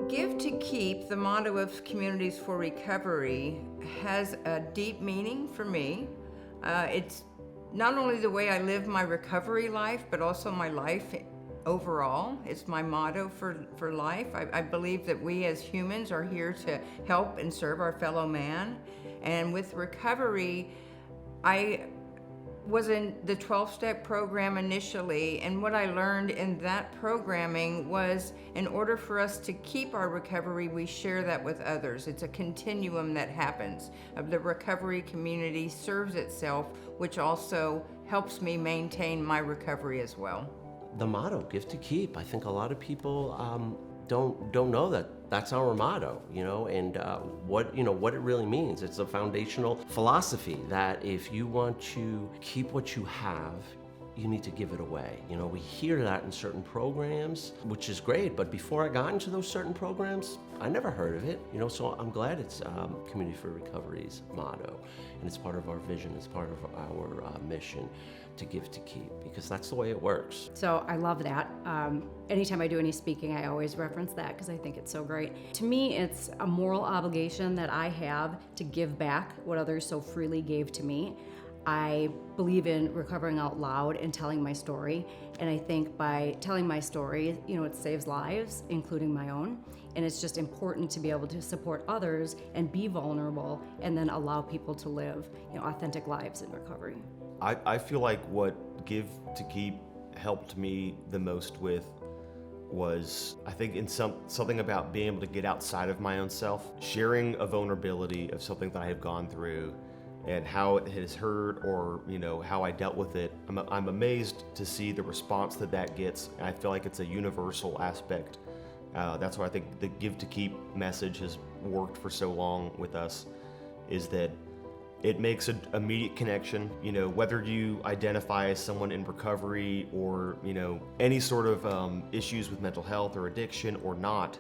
Give to Keep, the motto of Communities for Recovery, has a deep meaning for me. It's not only the way I live my recovery life, but also my life overall. It's my motto for life. I believe that we as humans are here to help and serve our fellow man. And with recovery, I was in the 12-step program initially, and what I learned in that programming was in order for us to keep our recovery, we share that with others. It's a continuum that happens. The recovery community serves itself, which also helps me maintain my recovery as well. The motto, Give to Keep. I think a lot of people don't know that that's our motto, and what it really means. It's a foundational philosophy that if you want to keep what you have, you need to give it away. We hear that in certain programs, which is great, but before I got into those certain programs, I never heard of it, so I'm glad it's Community for Recovery's motto, and it's part of our vision, it's part of our mission to give to keep, because that's the way it works. So I love that. Anytime I do any speaking, I always reference that because I think it's so great. To me, it's a moral obligation that I have to give back what others so freely gave to me. I believe in recovering out loud and telling my story. And I think by telling my story, it saves lives, including my own. And it's just important to be able to support others and be vulnerable and then allow people to live, authentic lives in recovery. I feel like what Give to Keep helped me the most with was, I think, in something about being able to get outside of my own self, sharing a vulnerability of something that I have gone through and how it has hurt, or how I dealt with it. I'm amazed to see the response that gets. I feel like it's a universal aspect. That's why I think the Give to Keep message has worked for so long with us, is that it makes an immediate connection, whether you identify as someone in recovery or, any sort of issues with mental health or addiction or not.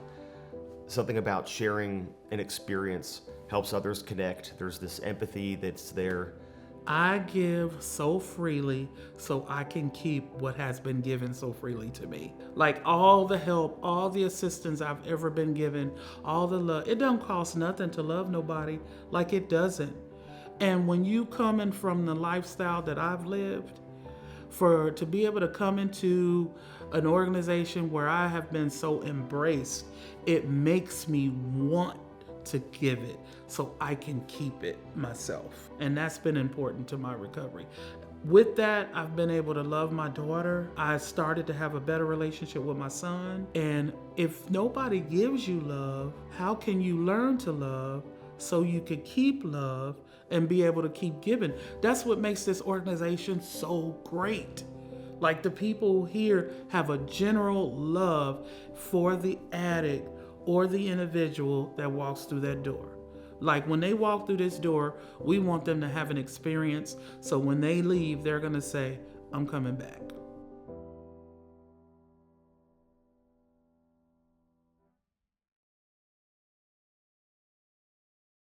Something about sharing an experience helps others connect. There's this empathy that's there. I give so freely so I can keep what has been given so freely to me. Like all the help, all the assistance I've ever been given, all the love. It don't cost nothing to love nobody, like it doesn't. And when you coming from the lifestyle that I've lived, to be able to come into an organization where I have been so embraced, it makes me want to give it so I can keep it myself. And that's been important to my recovery. With that, I've been able to love my daughter. I started to have a better relationship with my son. And if nobody gives you love, how can you learn to love so you can keep love and be able to keep giving? That's what makes this organization so great. Like, the people here have a general love for the addict or the individual that walks through that door. Like, when they walk through this door, we want them to have an experience, so when they leave, they're gonna say, I'm coming back.